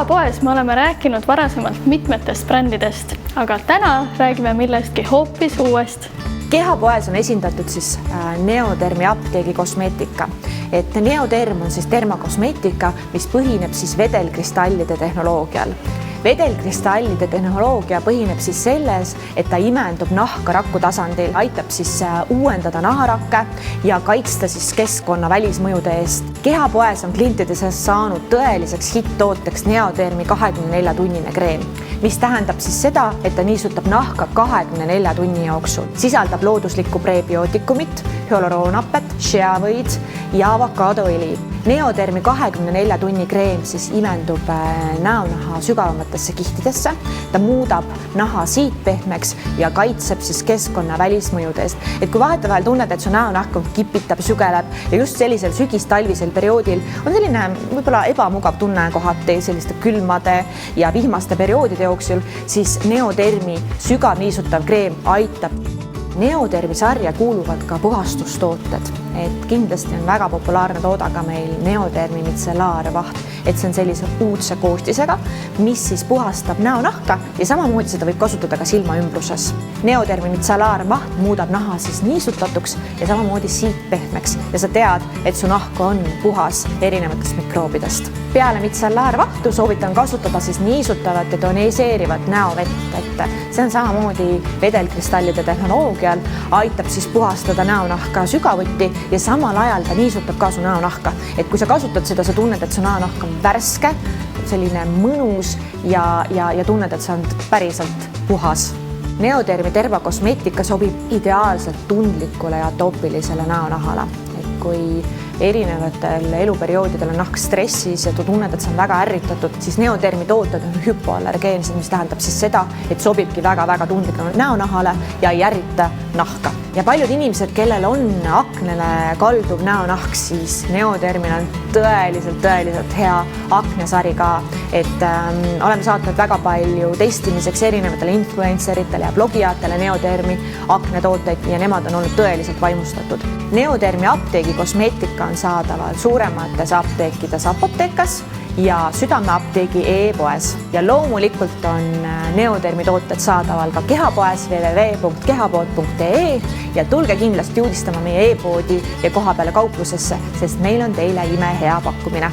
Kehapoes me oleme rääkinud varasemalt mitmetest brändidest, aga täna räägime millestki hoopis uuest. Kehapoes on esindatud Neodermi apteegi kosmeetika. Neoderm on dermakosmeetika, mis põhineb vedelkristallide tehnoloogial. Vedelkristallide tehnoloogia põhineb selles, et ta imendub nahka rakku tasandil, aitab uuendada naharakke ja kaitsta keskkonna välismõjude eest. Kehapoes on klientide seas saanud tõeliseks hitt-tooteks Neodermi 24-tunnine kreem, mis tähendab seda, et ta niisutab nahka 24 tunni jooksul. Sisaldab looduslikku prebiootikumit, hyaluroonhapet, sheavõid ja avokaadoõli. Neodermi 24 tunni kreem imendub näonaha sügavamatesse kihtidesse. Ta muudab naha siitpehmeks ja kaitseb keskkonna välismõjude eest. Kui vahetevahel tunned, et su näonahk kipitab, sügeleb ja just sellisel sügis-talvisel perioodil on selline võib-olla ebamugav tunne kohati selliste külmade ja vihmaste perioodide jooksul, siis Neodermi sügav niisutav kreem aitab. Neodermi sarja kuuluvad ka puhastustooted, kindlasti on väga populaarne tooda ka meil Neodermi mitsellaarvaht, see on sellise uudse koostisega, mis puhastab näonahka ja samamoodi seda võib kasutada ka silmaümbruses. Neodermi mitsellaarvaht muudab naha niisutatuks ja samamoodi siitpehmeks ja sa tead, et su nahk on puhas erinevatest mikroobidest. Peale mitsellaarvahtu soovitan kasutada niisutavat ja toniseerivat näovett, see on samamoodi vedelkristallide tehnoloogial, aitab puhastada näonahka sügavuti ja samal ajal ta niisutab ka su näonahka. Kui sa kasutad seda, sa tunned, et su näonahk on värske, selline mõnus ja tunned, et see on päriselt puhas. Neodermi termakosmeetika sobib ideaalselt tundlikule ja atoopilisele näonahale. Kui erinevatel eluperioodidel on nahk stressis ja tu tunned, et see on väga ärritatud, siis Neodermi tooted on hüpoallergeensed, mis tähendab seda, et sobibki väga tundlikule näonahale ja ei ärrita nahka. Ja paljud inimesed, kellel on aknele kalduv näonahk, siis Neodermil on tõeliselt hea aknesari ka. Oleme saatnud väga palju testimiseks erinevatele influenceritele ja blogijatele Neodermi aknetooteid ja nemad on olnud tõeliselt vaimustatud. Neodermi apteegi kosmeetika on saadaval suuremates apteekides Apotekas ja Südameapteegi e-poes. Ja loomulikult on Neodermi tooted saadaval ka Kehapoes www.kehapood.ee ja tulge kindlasti uudistama meie e-poodi ja kohapeale kauplusesse, sest meil on teile imehea pakkumine.